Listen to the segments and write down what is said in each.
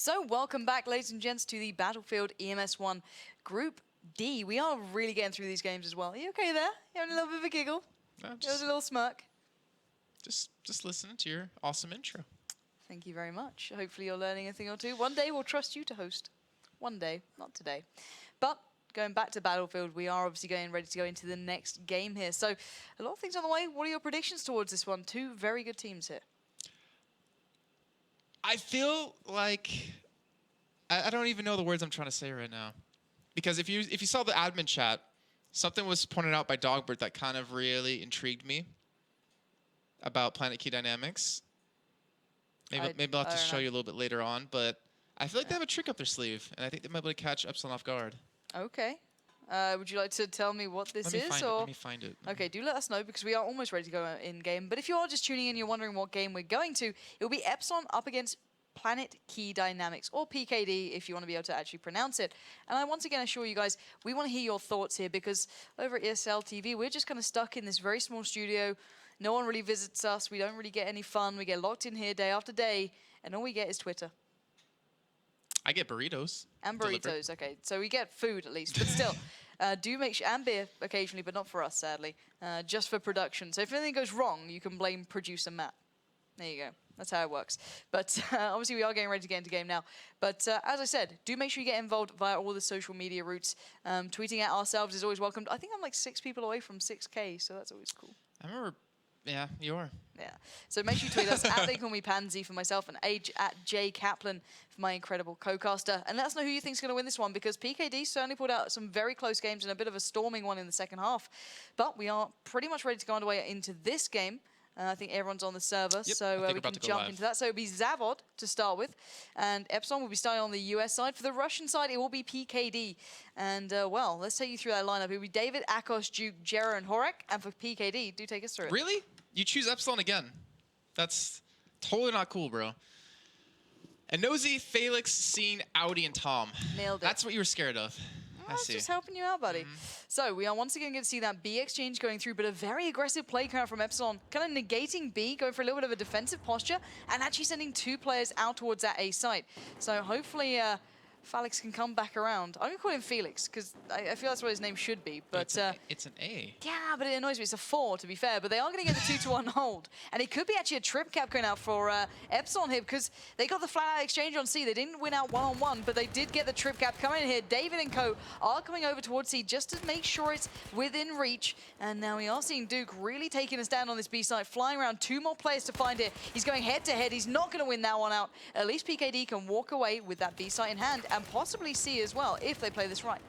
So welcome back, ladies and gents, to the Battlefield EMS 1 Group D. We are really getting through these games as well. Are you okay there? You having a little bit of a giggle? No, There was a little smirk. just listening to your awesome intro. Thank you very much. Hopefully you're learning a thing or two. One day we'll trust you to host. One day, not today. But going back to Battlefield, we are obviously ready to go into the next game here. So a lot of things on the way. What are your predictions towards this one? Two very good teams here. I feel like I don't even know the words I'm trying to say right now, because if you saw the admin chat, something was pointed out by Dogbert that kind of really intrigued me about Planetkey dynamics. Maybe I'll have to show you a little bit later on, but I feel like they have a trick up their sleeve, and I think they might be able to catch Epsilon off guard. Okay. Would you like to tell me what this is? Let me find it. Okay, do let us know, because we are almost ready to go in-game. But if you are just tuning in and you're wondering what game we're going to, it will be Epsilon up against Planetkey Dynamics, or PKD if you want to be able to actually pronounce it. And I once again assure you guys, we want to hear your thoughts here, because over at ESL TV, we're just kind of stuck in this very small studio. No one really visits us. We don't really get any fun. We get locked in here day after day, and all we get is Twitter. I get burritos. And burritos, delivered. okay. So we get food at least, but still. Do make sure, and beer occasionally, but not for us, sadly. Just for production. So if anything goes wrong, you can blame producer Matt. There you go. That's how it works. But obviously we are getting ready to get into game now. But as I said, do make sure you get involved via all the social media routes. Tweeting at ourselves is always welcomed. I think I'm like 6 people away from 6K, so that's always cool. I remember, yeah, you are. Yeah. So make sure you tweet us at They Call Me Pansy for myself and at J Kaplan for my incredible co-caster. And let us know who you think is going to win this one, because PKD certainly pulled out some very close games and a bit of a storming one in the second half. But we are pretty much ready to go underway into this game. I think everyone's on the server, Yep, so we can jump into that. So it'll be Zavod to start with, and Epsilon will be starting on the US side. For the Russian side, it will be PKD. And, well, let's take you through that lineup. It will be David, Akos, Duke, Jera, and Horek. And for PKD, do take us through it. Really? You choose Epsilon again? That's totally not cool, bro. Nosy, Felix, Scene, Audi, and Tom. Nailed it. That's what you were scared of. I was just helping you out, buddy. So we are once again going to see that B exchange going through, but a very aggressive play count from Epsilon, kind of negating B, going for a little bit of a defensive posture, and actually sending 2 players out towards that A site. So hopefully Felix can come back around. I'm going to call him Felix, because I feel that's what his name should be. But it's an A. Yeah, but it annoys me. It's a 4, to be fair. But they are going to get the 2-1 hold. And it could be actually a trip cap going out for Epsilon here, because they got the flat-out exchange on C. They didn't win out one-on-one, but they did get the trip cap coming in here. David and co are coming over towards C just to make sure it's within reach. And now we are seeing Duke really taking a stand on this B site, flying around 2 more players to find it. He's going head-to-head. He's not going to win that one out. At least PKD can walk away with that B site in hand, and possibly C as well, if they play this right.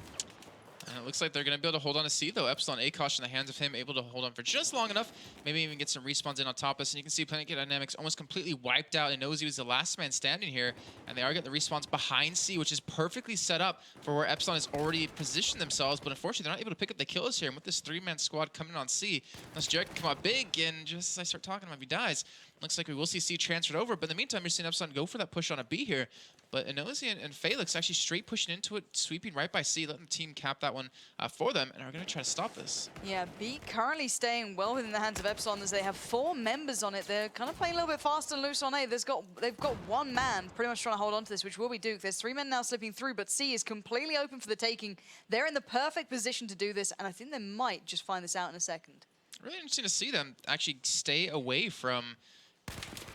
And it looks like they're going to be able to hold on to C, though. Epsilon, ACOSH in the hands of him, able to hold on for just long enough. Maybe even get some respawns in on top of us. And you can see Planetkey Dynamics almost completely wiped out. And Nosy was the last man standing here. And they are getting the respawns behind C, which is perfectly set up for where Epsilon has already positioned themselves. But unfortunately, they're not able to pick up the kills here. And with this 3-man squad coming on C, unless Jared can come out big, and just as I start talking about if he dies, looks like we will see C transferred over. But in the meantime, you're seeing Epsilon go for that push on a B here. But Nosy and Felix actually straight pushing into it, sweeping right by C, letting the team cap that one for them, and are going to try to stop this. Yeah, B currently staying well within the hands of Epsilon, as they have 4 members on it. They're kind of playing a little bit fast and loose on A. They've got 1 man pretty much trying to hold on to this, which will be Duke. There's 3 men now slipping through, but C is completely open for the taking. They're in the perfect position to do this, and I think they might just find this out in a second. Really interesting to see them actually stay away from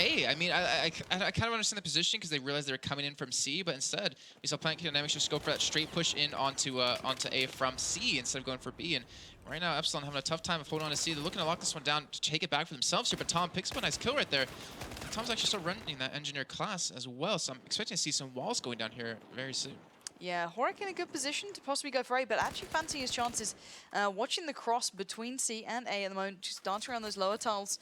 A. I mean, I kind of understand the position because they realized they were coming in from C, but instead we saw Planetkey Dynamics just go for that straight push in onto A from C instead of going for B. And right now, Epsilon having a tough time of holding on to C. They're looking to lock this one down to take it back for themselves here, but Tom picks up a nice kill right there. And Tom's actually still running that engineer class as well, so I'm expecting to see some walls going down here very soon. Yeah, Horek in a good position to possibly go for A, but actually fancying his chances. Watching the cross between C and A at the moment, just dancing around those lower tiles.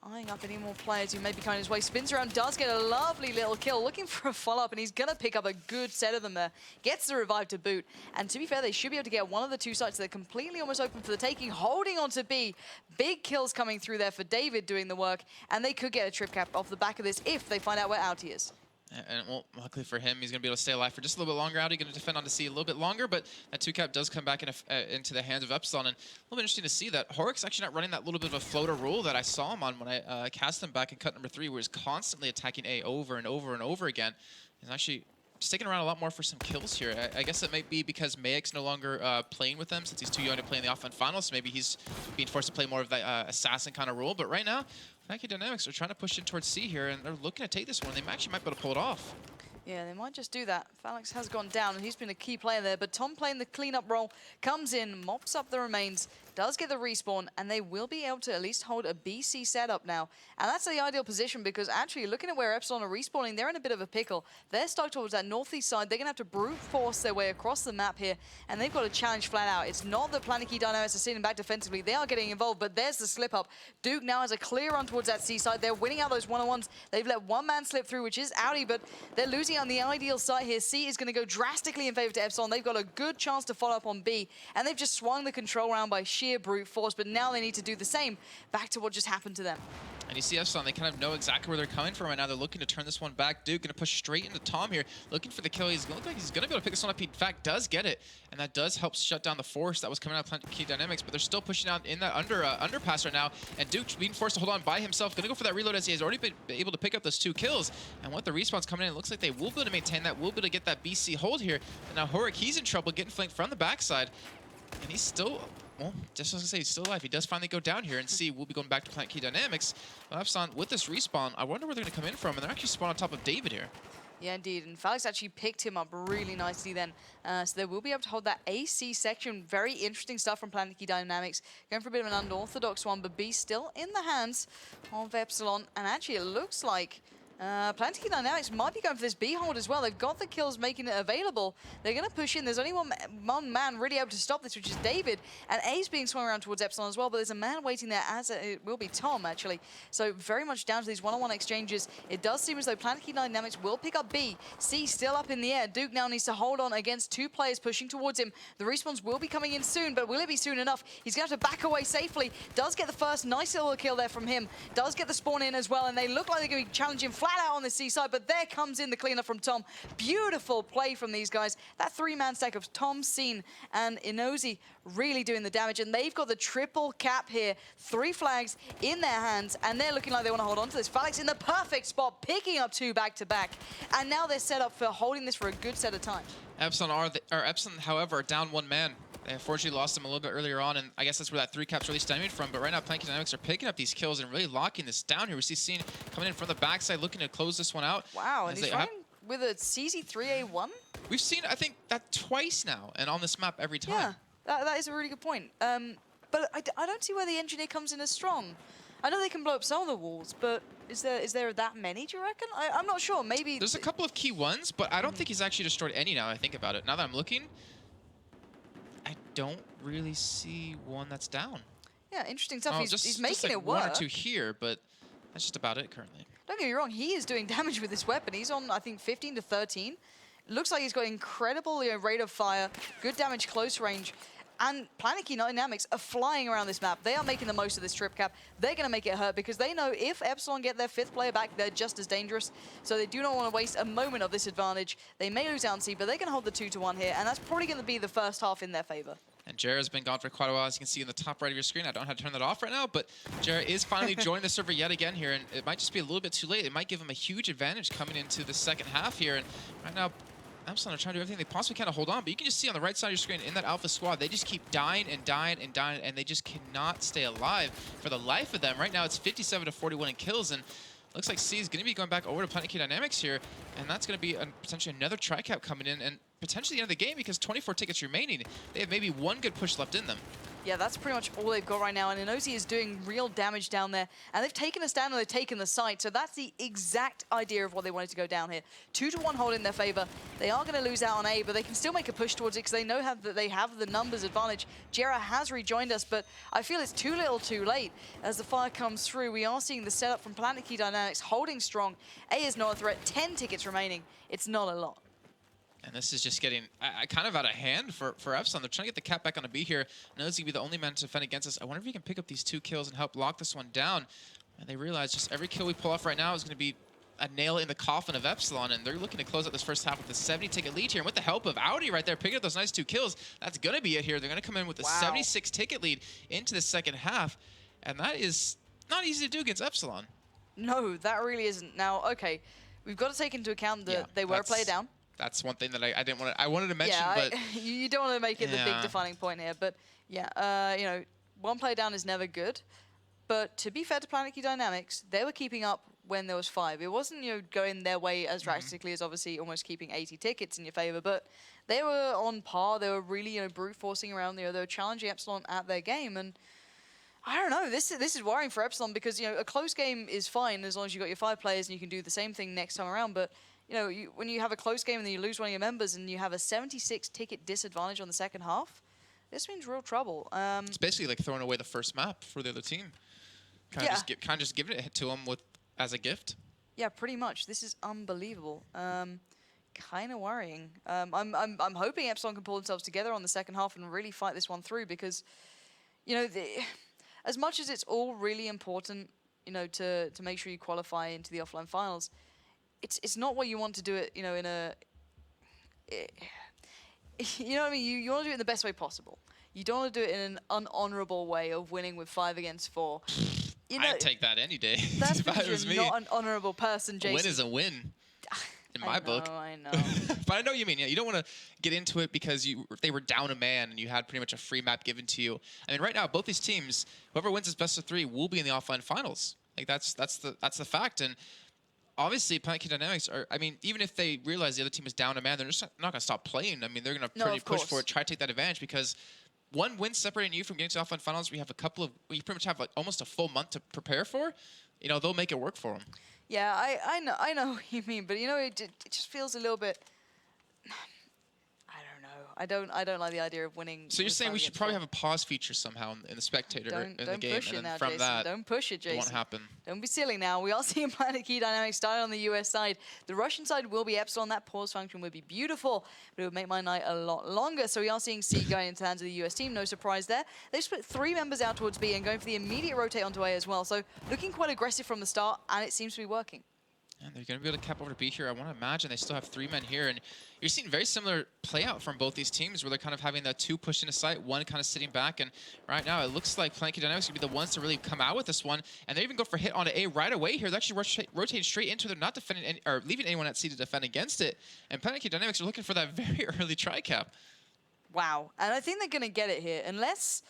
Eyeing up any more players who may be coming his way. Spins around, does get a lovely little kill, looking for a follow-up, and he's going to pick up a good set of them there. Gets the revive to boot. And to be fair, they should be able to get one of the 2 sites that are completely almost open for the taking, holding on to B. Big kills coming through there for David doing the work, and they could get a trip cap off the back of this if they find out where Outie is. And well, luckily for him, he's going to be able to stay alive for just a little bit longer out. He's going to defend onto C a little bit longer, but that 2-cap does come back into the hands of Epsilon. And a little bit interesting to see that Horik's actually not running that little bit of a floater rule that I saw him on when I cast him back in cut number 3, where he's constantly attacking A over and over and over again. He's actually sticking around a lot more for some kills here. I guess it might be because Mayek's no longer playing with them since he's too young to play in the offense finals. So maybe he's being forced to play more of the assassin kind of role. But right now, Planetkey Dynamics are trying to push in towards C here, and they're looking to take this one. They actually might be able to pull it off. Yeah, they might just do that. Phalanx has gone down, and he's been a key player there, but Tom playing the cleanup role, comes in, mops up the remains, does get the respawn, and they will be able to at least hold a BC setup now. And that's the ideal position, because actually, looking at where Epsilon are respawning, they're in a bit of a pickle. They're stuck towards that northeast side. They're going to have to brute force their way across the map here, and they've got to challenge flat out. It's not that Planetkey Dynamics are sitting back defensively. They are getting involved, but there's the slip up. Duke now has a clear run towards that C side. They're winning out those one-on-ones. They've let one man slip through, which is Audi, but they're losing on the ideal side here. C is going to go drastically in favor to Epsilon. They've got a good chance to follow up on B, and they've just swung the control around by sheer brute force, but now they need to do the same back to what just happened to them. And you see Epsilon, they kind of know exactly where they're coming from right now. They're looking to turn this one back. Duke going to push straight into Tom here, looking for the kill. He's going to look like he's going to be able to pick this one up. He, in fact, does get it, and that does help shut down the force that was coming out of Planetkey Dynamics, but they're still pushing out in that underpass right now, and Duke being forced to hold on by himself. Going to go for that reload as he has already been able to pick up those 2 kills. And with the respawns coming in, it looks like they will be able to maintain that, will be able to get that BC hold here. And now Horik, he's in trouble getting flanked from the backside, and he's still... Well, just as I say, he's still alive. He does finally go down here, and C will be going back to Planetkey Dynamics. But Epsilon, with this respawn, I wonder where they're going to come in from, and they're actually spawned on top of David here. Yeah, indeed. And Phalanx actually picked him up really nicely then. So they will be able to hold that AC section. Very interesting stuff from Planetkey Dynamics. Going for a bit of an unorthodox one, but B still in the hands of Epsilon. And actually, it looks like Planetkey Dynamics might be going for this B hold as well. They've got the kills making it available. They're going to push in. There's only one man really able to stop this, which is David. And A's being swung around towards Epsilon as well, but there's a man waiting there, as it will be Tom, actually. So very much down to these one-on-one exchanges. It does seem as though Planetkey Dynamics will pick up B. C still up in the air. Duke now needs to hold on against 2 players pushing towards him. The respawns will be coming in soon, but will it be soon enough? He's going to have to back away safely. Does get the first nice little kill there from him. Does get the spawn in as well, and they look like they're going to be challenging flat out on the C side, but there comes in the cleanup from Tom. Beautiful play from these guys. That 3-man stack of Tom, Scene, and Inozi really doing the damage, and they've got the triple cap here. 3 flags in their hands, and they're looking like they want to hold on to this. Phalanx in the perfect spot, picking up 2 back-to-back, and now they're set up for holding this for a good set of time. Epsilon, however, are down 1 man. They unfortunately lost him a little bit earlier on, and I guess that's where that 3 cap's really stemming from. But right now, Planetkey Dynamics are picking up these kills and really locking this down here. We see Scene coming in from the backside, looking to close this one out. Wow, and he's running with a CZ3A1? We've seen, I think, that twice now, and on this map every time. Yeah, that is a really good point. But I don't see where the engineer comes in as strong. I know they can blow up some of the walls, but is there that many, do you reckon? I'm not sure. Maybe... There's a couple of key ones, but I don't think he's actually destroyed any now that I think about it. Now that I'm looking, I don't really see one that's down. Yeah, interesting stuff. Oh, He's making like it work. 1 or 2 here, but that's just about it currently. Don't get me wrong, he is doing damage with this weapon. He's on, I think, 15 to 13. Looks like he's got incredible rate of fire, good damage close range. And Planetkey Dynamics are flying around this map. They are making the most of this trip cap. They're going to make it hurt because they know if Epsilon get their 5th player back, they're just as dangerous. So they do not want to waste a moment of this advantage. They may lose out on C, but they can hold the 2-1 here, and that's probably going to be the first half in their favor. And Jera has been gone for quite a while, as you can see in the top right of your screen. I don't know how to turn that off right now, but Jera is finally joining the server yet again here, and it might just be a little bit too late. It might give him a huge advantage coming into the second half here, and right now, Epsilon are trying to do everything they possibly can to hold on, but you can just see on the right side of your screen in that Alpha squad, they just keep dying and dying and dying, and they just cannot stay alive for the life of them. Right now, it's 57 to 41 in kills, and looks like C is going to be going back over to Planetkey Dynamics here, and that's going to be potentially another tri-cap coming in, and potentially the end of the game because 24 tickets remaining. They have maybe 1 good push left in them. Yeah, that's pretty much all they've got right now, and Inozi is doing real damage down there, and they've taken us down and they've taken the site, so that's the exact idea of what they wanted to go down here. 2-1 hold in their favor. They are going to lose out on A, but they can still make a push towards it because they know that they have the numbers advantage. Jera has rejoined us, but I feel it's too little too late. As the fire comes through, we are seeing the setup from Planetkey Dynamics holding strong. A is not a threat, 10 tickets remaining. It's not a lot. And this is just getting kind of out of hand for Epsilon. They're trying to get the cap back on a B here. I know he's going to be the only man to defend against us. I wonder if he can pick up these 2 kills and help lock this one down. And they realize just every kill we pull off right now is going to be a nail in the coffin of Epsilon, and they're looking to close out this first half with a 70-ticket lead here. And with the help of Audi right there, picking up those nice 2 kills, that's going to be it here. They're going to come in with a 76-ticket lead into the second half, and that is not easy to do against Epsilon. No, that really isn't. Now, okay, we've got to take into account that they were a player down. That's one thing that I didn't want to. I wanted to mention, but you don't want to make it the big defining point here. But yeah, you know, 1 player down is never good. But to be fair to Planetkey Dynamics, they were keeping up when there was 5. It wasn't, you know, going their way as drastically as obviously almost keeping 80 tickets in your favor, but they were on par. They were really, you know, brute forcing around. You know, they were challenging Epsilon at their game, and I don't know. This is worrying for Epsilon because, you know, a close game is fine as long as you got your 5 players and you can do the same thing next time around. But you know, when you have a close game and then you lose one of your members and you have a 76 ticket disadvantage on the second half, this means real trouble. It's basically like throwing away the first map for the other team. Kind of just giving it to them as a gift. Yeah, pretty much. This is unbelievable. Kind of worrying. I'm hoping Epsilon can pull themselves together on the second half and really fight this one through because, you know, as much as it's all really important, you know, to make sure you qualify into the offline finals, it's not what you want to do it, you know, in a, you know what I mean? You want to do it in the best way possible. You don't want to do it in an unhonorable way of winning with 5 against 4. You know, I'd take that any day. That's because you're not an honorable person, Jason. A win is a win. In my book. I know. But I know what you mean. Yeah, you don't want to get into it because they were down a man and you had pretty much a free map given to you. I mean, right now, both these teams, whoever wins this best of 3 will be in the offline finals. Like that's the fact. And obviously, Planetkey Dynamics are. I mean, even if they realize the other team is down a man, they're just not going to stop playing. I mean, they're going to push for it, try to take that advantage because one win separating you from getting to offline finals. We have you pretty much have like almost a full month to prepare for. You know, they'll make it work for them. Yeah, I know what you mean, but you know, it just feels a little bit. I don't like the idea of winning. So you're saying we should probably have a pause feature somehow in the spectator in the game, push it and then now, from Jason. that, don't push it, Jason. It won't happen. Don't be silly now. We are seeing Planetkey Dynamics starting on the US side. The Russian side will be Epsilon. That pause function would be beautiful, but it would make my night a lot longer. So we are seeing C going into the hands of the US team. No surprise there. They've split 3 members out towards B and going for the immediate rotate onto A as well. So looking quite aggressive from the start, and it seems to be working. And they're going to be able to cap over to B here. I want to imagine they still have 3 men here. And you're seeing very similar play out from both these teams where they're kind of having the 2 push into sight, 1 kind of sitting back. And right now it looks like Planetkey Dynamics are going to be the ones to really come out with this one. And they even go for hit onto A right away here. They're actually rotating straight into it. They're not defending or leaving anyone at C to defend against it. And Planetkey Dynamics are looking for that very early tri-cap. Wow. And I think they're going to get it here. Unless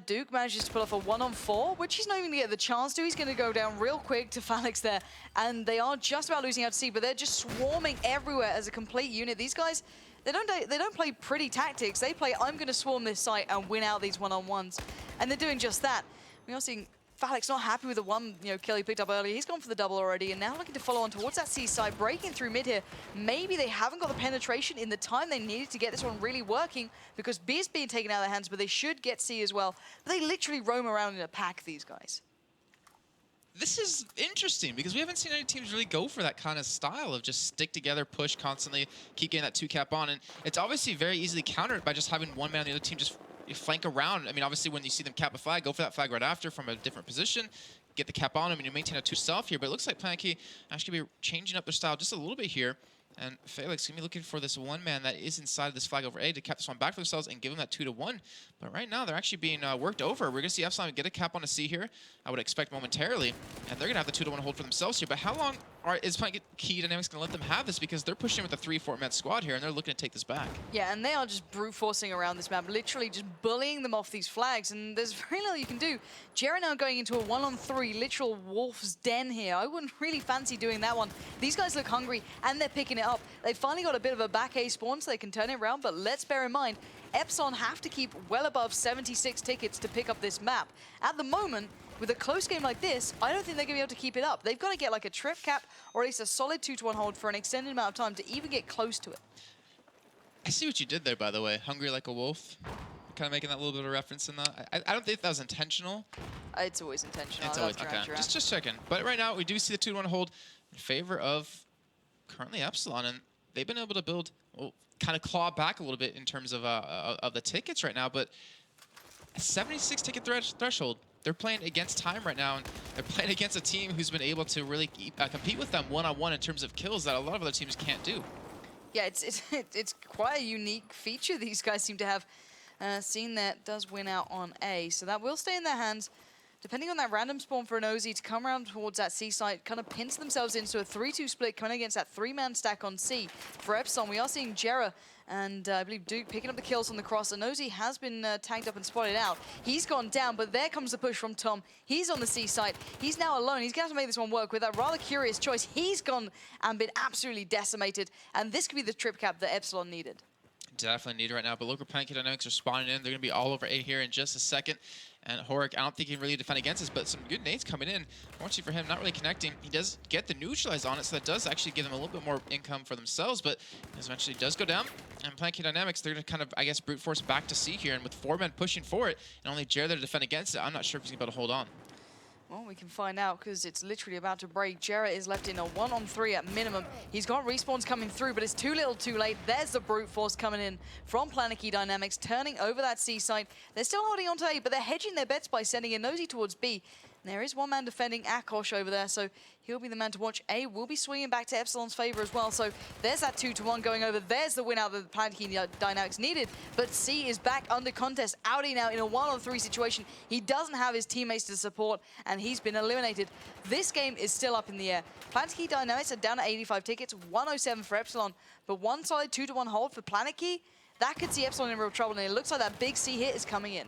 Duke manages to pull off a 1-on-4, which he's not even going to get the chance to. He's going to go down real quick to Phalanx there. And they are just about losing out to C, but they're just swarming everywhere as a complete unit. These guys, they don't play pretty tactics. They play, I'm going to swarm this site and win out these one-on-ones. And they're doing just that. We are seeing Phalanx not happy with the 1 kill he picked up earlier. He's gone for the double already, and now looking to follow on towards that C side, breaking through mid here. Maybe they haven't got the penetration in the time they needed to get this one really working because B is being taken out of their hands, but they should get C as well. But they literally roam around in a pack, these guys. This is interesting because we haven't seen any teams really go for that kind of style of just stick together, push constantly, keep getting that 2 cap on. And it's obviously very easily countered by just having 1 man on the other team just flank around. I mean, obviously, when you see them cap a flag, go for that flag right after from a different position, get the cap on them, and you maintain a 2 self here. But it looks like Planetkey actually be changing up their style just a little bit here. And Felix going to be looking for this 1 man that is inside of this flag over A to cap this one back for themselves and give them that 2-1. But right now, they're actually being worked over. We're going to see Epsilon get a cap on a C here, I would expect momentarily. And they're going to have the 2-1 hold for themselves here. But how long is Planetkey Dynamics going to let them have this? Because they're pushing with a 3-4 man squad here, and they're looking to take this back. Yeah, and they are just brute forcing around this map, literally just bullying them off these flags. And there's very little you can do. Jerry now going into a 1-on-3 literal wolf's den here. I wouldn't really fancy doing that one. These guys look hungry, and they're picking it up. They finally got a bit of a back A spawn so they can turn it around, but let's bear in mind, Epsilon have to keep well above 76 tickets to pick up this map. At the moment, with a close game like this, I don't think they're going to be able to keep it up. They've got to get like a trip cap or at least a solid 2-1 hold for an extended amount of time to even get close to it. I see what you did there, by the way. Hungry like a wolf. Kind of making that little bit of a reference in that. I don't think that was intentional. It's always intentional. It's always, okay. Just checking. But right now, we do see the 2-1 hold in favor of currently Epsilon, and they've been able to build, well, kind of claw back a little bit in terms of the tickets right now, but a 76 ticket threshold. they're playing against time right now, and they're playing against a team who's been able to really compete with them one-on-one in terms of kills that a lot of other teams can't do. Yeah, it's quite a unique feature these guys seem to have. Seen that does win out on A, so that will stay in their hands. Depending on that random spawn for an OZ to come around towards that C site, kind of pinch themselves into a 3-2 split, coming against that 3-man stack on C. For Epsilon, we are seeing Jera and I believe Duke picking up the kills on the cross. And OZ has been tagged up and spotted out. He's gone down, but there comes the push from Tom. He's on the C site. He's now alone. He's going to have to make this one work with that rather curious choice. He's gone and been absolutely decimated. And this could be the trip cap that Epsilon needed. Definitely need right now, but local Planetkey Dynamics are spawning in. They're going to be all over A here in just a second. And Horik, I don't think he can really defend against this, but some good nades coming in. Fortunately for him, not really connecting. He does get the neutralize on it, so that does actually give them a little bit more income for themselves, but this eventually does go down. And Planetkey Dynamics, they're going to kind of, I guess, brute force back to C here, and with 4 men pushing for it, and only Jared there to defend against it, I'm not sure if he's going to be able to hold on. Well, we can find out because it's literally about to break. Jarrett is left in a 1-on-3 at minimum. He's got respawns coming through, but it's too little too late. There's the brute force coming in from Planetkey Dynamics, turning over that C site. They're still holding on to A, but they're hedging their bets by sending a nosy towards B. And there is one man defending Akosh over there, so he'll be the man to watch. A will be swinging back to Epsilon's favor as well, so there's that 2-1 going over. There's the win out that the Planetkey Dynamics needed, but C is back under contest. Audi now in a 1-on-3 situation. He doesn't have his teammates to support, and he's been eliminated. This game is still up in the air. Planetkey Dynamics are down to 85 tickets, 107 for Epsilon, but one solid 2-1 hold for Planetkey. That could see Epsilon in real trouble, and it looks like that big C hit is coming in.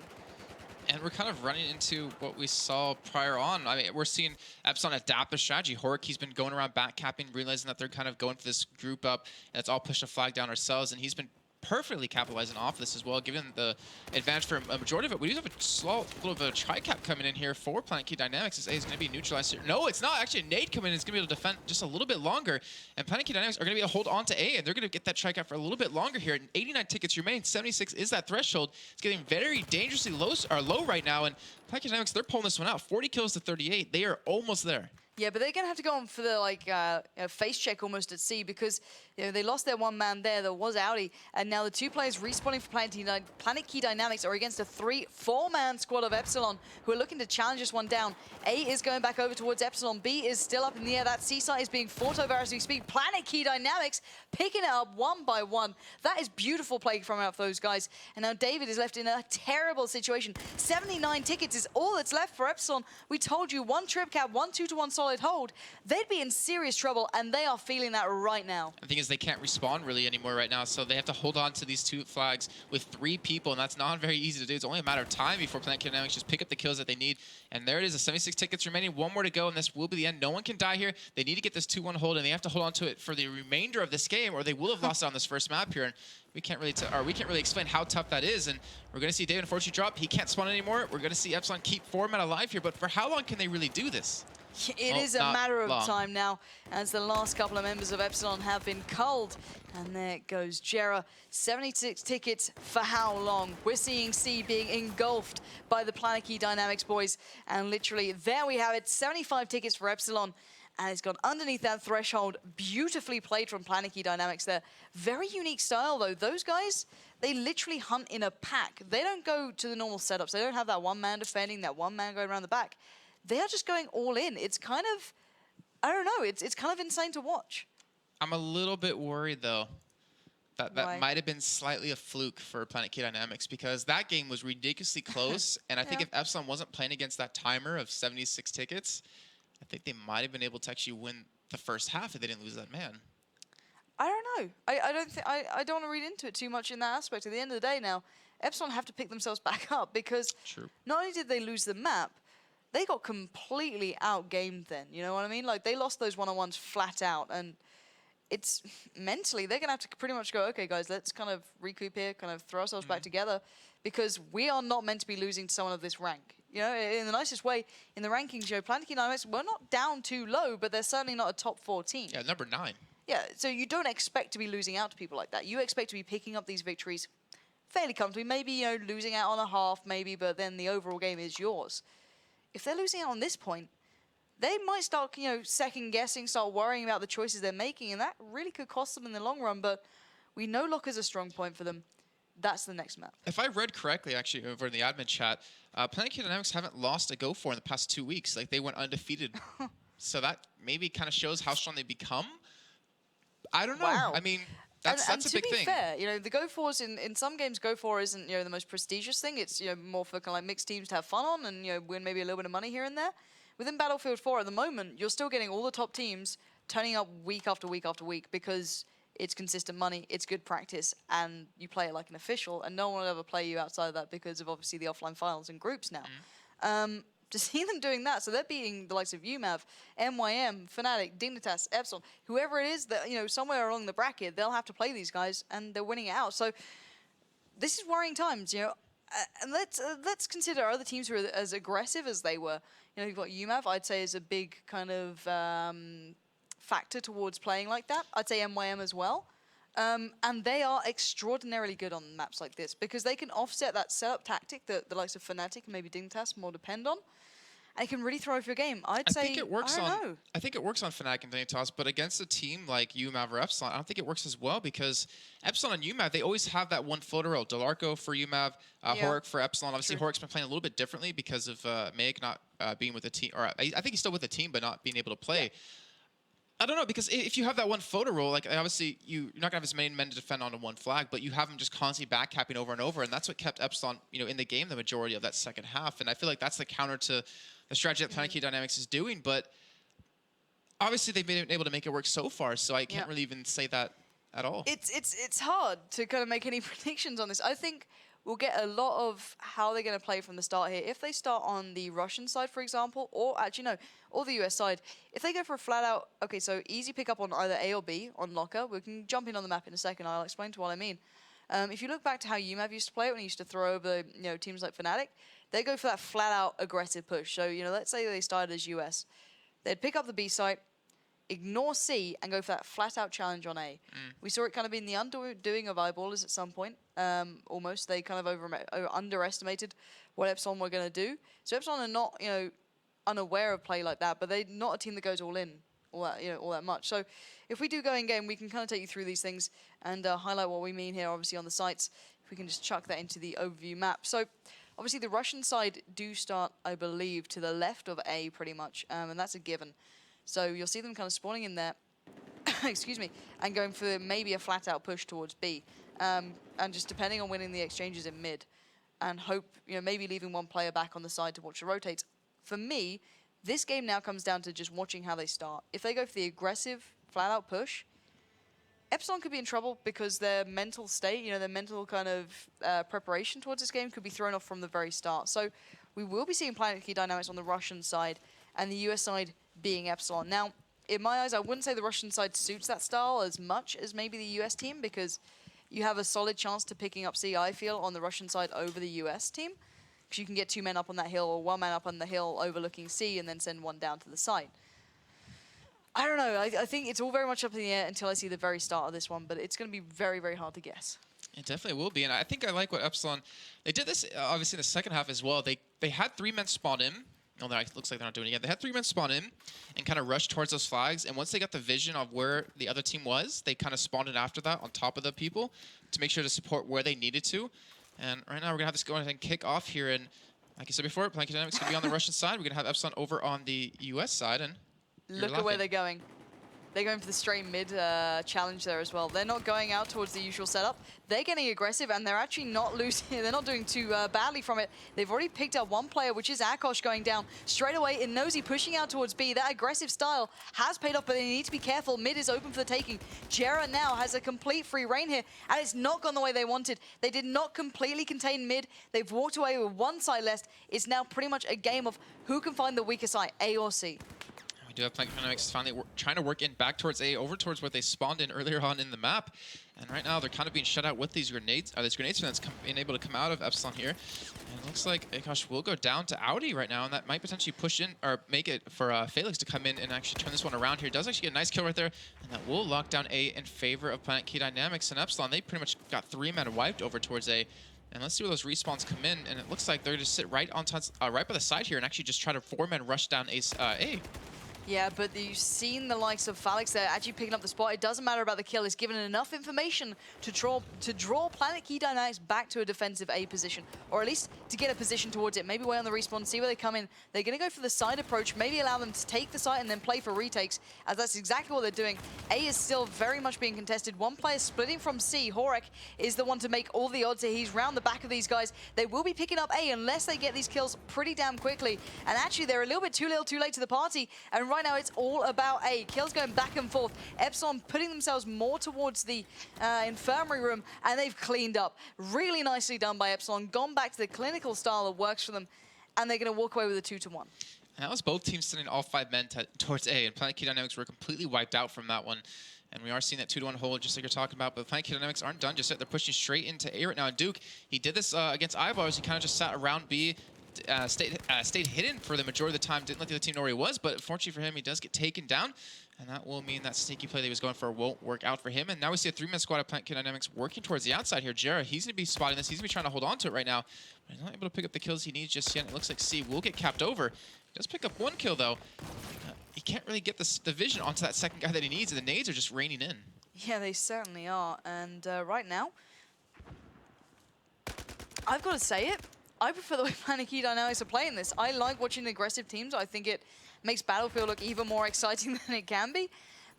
And we're kind of running into what we saw prior on. I mean, we're seeing Epsilon adapt their strategy. Horik, he's been going around back capping, realizing that they're kind of going for this group up, and it's all push a flag down ourselves, and he's been perfectly capitalizing off this as well, given the advantage for a majority of it. We do have a slow little bit of a tri-cap coming in here for Planetkey Dynamics. This A is going to be neutralized here. No, it's not. Actually, a nade coming in is going to be able to defend just a little bit longer. And Planetkey Dynamics are going to be able to hold on to A, and they're going to get that tri-cap for a little bit longer here. And 89 tickets remain. 76 is that threshold. It's getting very dangerously low right now. And Planetkey Dynamics, they're pulling this one out. 40 kills to 38. They are almost there. Yeah, but they're going to have to go on for the face check almost at C because they lost their one man there. That was Audi, and now the 2 players respawning for Planetkey Dynamics are against a 3-4-man squad of Epsilon who are looking to challenge this one down. A is going back over towards Epsilon. B is still up in the air. That C site is being fought over as we speak. Planetkey Dynamics picking it up one by one. That is beautiful play from out those guys. And now David is left in a terrible situation. 79 tickets is all that's left for Epsilon. We told you 1 trip cap, 1 2-1 solid hold. They'd be in serious trouble, and they are feeling that right now. The thing is, they can't respawn really anymore right now, so they have to hold on to these 2 flags with 3 people, and that's not very easy to do. It's only a matter of time before Planetkey Dynamics just pick up the kills that they need. And there it is, the 76 tickets remaining, 1 more to go, and this will be the end. No one can die here. They need to get this 2-1 hold, and they have to hold on to it for the remainder of this game, or they will have lost it on this first map here. And we can't really explain how tough that is. And we're going to see David unfortunately drop. He can't spawn anymore. We're going to see Epsilon keep 4 men alive here, but for how long can they really do this? It is a matter of time now, as the last couple of members of Epsilon have been culled. And there goes Jera. 76 tickets for how long? We're seeing C being engulfed by the Planetkey Dynamics boys. And literally, there we have it. 75 tickets for Epsilon. And it's gone underneath that threshold. Beautifully played from Planetkey Dynamics there. Very unique style, though. Those guys, they literally hunt in a pack. They don't go to the normal setups. They don't have that one man defending, that one man going around the back. They are just going all in. It's kind of, I don't know, it's kind of insane to watch. I'm a little bit worried, though, that might have been slightly a fluke for Planetkey Dynamics, because that game was ridiculously close, and I think if Epsilon wasn't playing against that timer of 76 tickets, I think they might have been able to actually win the first half if they didn't lose that man. I don't know. I don't want to read into it too much in that aspect. At the end of the day now, Epsilon have to pick themselves back up, because not only did they lose the map, they got completely outgamed then, you know what I mean? Like, they lost those one-on-ones flat out, and it's mentally, they're going to have to pretty much go, okay, guys, let's kind of recoup here, kind of throw ourselves back together, because we are not meant to be losing to someone of this rank. You know, in the nicest way, in the rankings, Planetkey Dynamics, we're not down too low, but they're certainly not a top 4 team. Yeah, number 9. Yeah, so you don't expect to be losing out to people like that. You expect to be picking up these victories fairly comfortably, maybe, you know, losing out on a half, maybe, but then the overall game is yours. If they're losing out on this point, they might start, you know, second-guessing, start worrying about the choices they're making, and that really could cost them in the long run, but we know Locker's a strong point for them. that's the next map. If I read correctly, actually, over in the admin chat, Planetkey Dynamics haven't lost a Go4 in the past 2 weeks. Like, they went undefeated. So that maybe kind of shows how strong they become. I don't know. Wow. I mean, that's a big thing. To be fair, you know, the Go4s in some games, Go4 isn't, you know, the most prestigious thing. It's, you know, more for kind of like mixed teams to have fun on and, you know, win maybe a little bit of money here and there. Within Battlefield 4 at the moment, you're still getting all the top teams turning up week after week after week because it's consistent money, it's good practice, and you play it like an official, and no one will ever play you outside of that because of obviously the offline finals and groups now. To see them doing that, so they're beating the likes of UMAV, MYM, Fnatic, Dignitas, Epsilon, whoever it is that, you know, somewhere along the bracket, they'll have to play these guys, and they're winning it out. So this is worrying times, you know. And let's consider other teams who are as aggressive as they were. You know, you've got UMAV, I'd say, is a big kind of factor towards playing like that. I'd say MYM as well. And they are extraordinarily good on maps like this because they can offset that setup tactic that the likes of Fnatic and maybe Dignitas more depend on. And it can really throw off your game. I think it works on Fnatic and Dignitas, but against a team like UMAV or Epsilon, I don't think it works as well because Epsilon and UMAV, they always have that one floater roll. Delarco for UMAV, Horik for Epsilon. Obviously, Horik's been playing a little bit differently because of Meg not being with the team, or I think he's still with the team, but not being able to play. Yeah. I don't know, because if you have that one photo roll, like obviously you're not gonna have as many men to defend onto one flag, but you have them just constantly backcapping over and over, and that's what kept Epsilon, you know, in the game the majority of that second half. And I feel like that's the counter to the strategy that Planetkey Dynamics is doing. But obviously they've been able to make it work so far, so I can't really even say that at all. It's hard to kind of make any predictions on this. I think we'll get a lot of how they're going to play from the start here. If they start on the Russian side, for example, or actually no, or the US side, if they go for a flat out, okay, so easy pickup on either A or B on Locker, we can jump in on the map in a second, I'll explain to what I mean. If you look back to how UMAV used to play it when he used to throw over, you know, teams like Fnatic, they go for that flat out aggressive push. So, you know, let's say they started as US. They'd pick up the B site, ignore C, and go for that flat out challenge on A. We saw it kind of in the undoing of Eyeballers at some point. Almost, they kind of underestimated what Epsilon were going to do. So Epsilon are not, you know, unaware of play like that, but they're not a team that goes all in all that much. So if we do go in game, we can kind of take you through these things and highlight what we mean here, obviously on the sites. If we can just chuck that into the overview map. So obviously the Russian side do start, I believe, to the left of A pretty much, and that's a given. So you'll see them kind of spawning in there, excuse me, and going for maybe a flat-out push towards B, and just depending on winning the exchanges in mid, and hope, you know, maybe leaving one player back on the side to watch the rotates. For me, this game now comes down to just watching how they start. If they go for the aggressive, flat-out push, Epsilon could be in trouble because their mental state, you know, their mental kind of preparation towards this game could be thrown off from the very start. So we will be seeing Planetkey Dynamics on the Russian side and the US side being Epsilon. Now, in my eyes, I wouldn't say the Russian side suits that style as much as maybe the US team because you have a solid chance to picking up C, I feel, on the Russian side over the US team. Because you can get 2 men up on that hill or 1 man up on the hill overlooking C and then send 1 down to the side. I don't know. I think it's all very much up in the air until I see the very start of this one, but it's going to be very, very hard to guess. It definitely will be, and I think I like what Epsilon, they did this obviously in the second half as well. They had 3 men spawn in. Oh, it looks like they're not doing it yet. They had 3 men spawn in and kind of rushed towards those flags, and once they got the vision of where the other team was, they kind of spawned in after that on top of the people to make sure to support where they needed to. And right now we're going to have this go ahead and kick off here, and like I said before, Planetkey Dynamics going to be on the Russian side. We're going to have Epsilon over on the US side, and look at where they're going. They're going for the straight mid challenge there as well. They're not going out towards the usual setup. They're getting aggressive, and they're actually not losing. They're not doing too badly from it. They've already picked up 1 player, which is Akosh, going down straight away. In Nosy pushing out towards B. That aggressive style has paid off, but they need to be careful. Mid is open for the taking. Jera now has a complete free reign here, and it's not gone the way they wanted. They did not completely contain mid. They've walked away with 1 side left. It's now pretty much a game of who can find the weaker side, A or C. We do have Planetkey Dynamics finally trying to work in back towards A, over towards where they spawned in earlier on in the map. And right now they're kind of being shut out with these grenades. These grenades that's being able to come out of Epsilon here. And it looks like Akosh will go down to Audi right now, and that might potentially push in or make it for Felix to come in and actually turn this one around here. Does actually get a nice kill right there, and that will lock down A in favor of Planetkey Dynamics. And Epsilon, they pretty much got 3 men wiped over towards A. And let's see where those respawns come in, and it looks like they're just sit right on right by the side here and actually just try to 4-man rush down A. Yeah, but you've seen the likes of Falix there actually picking up the spot. It doesn't matter about the kill. It's given enough information to draw Planetkey Dynamics back to a defensive A position, or at least to get a position towards it. Maybe wait on the respawn, see where they come in. They're going to go for the side approach, maybe allow them to take the site and then play for retakes, as that's exactly what they're doing. A is still very much being contested. One player splitting from C. Horek is the one to make all the odds here. He's round the back of these guys. They will be picking up A unless they get these kills pretty damn quickly. And actually, they're a little bit too little too late to the party. And right now, it's all about A. Kills going back and forth. Epsilon putting themselves more towards the infirmary room, and they've cleaned up. Really nicely done by Epsilon. Gone back to the clinical style that works for them, and they're going to walk away with a 2-1. And that was both teams sending all 5 men towards A, and Planetkey Dynamics were completely wiped out from that one. And we are seeing that 2-1 hold, just like you're talking about. But Planetkey Dynamics aren't done just yet. They're pushing straight into A right now. And Duke, he did this against Eyebars. He kind of just sat around B, stayed hidden for the majority of the time, didn't let the other team know where he was, but fortunately for him, he does get taken down, and that will mean that sneaky play that he was going for won't work out for him. And now we see a 3-man squad of Planetkey Dynamics working towards the outside here. Jera, he's going to be spotting this. He's going to be trying to hold on to it right now, but he's not able to pick up the kills he needs just yet. It looks like C will get capped over. He does pick up 1 kill, though. He can't really get the vision onto that second guy that he needs, and the nades are just raining in. Yeah, they certainly are. And right now, I've got to say it, I prefer the way Planetkey Dynamics are playing this. I like watching aggressive teams. I think it makes Battlefield look even more exciting than it can be.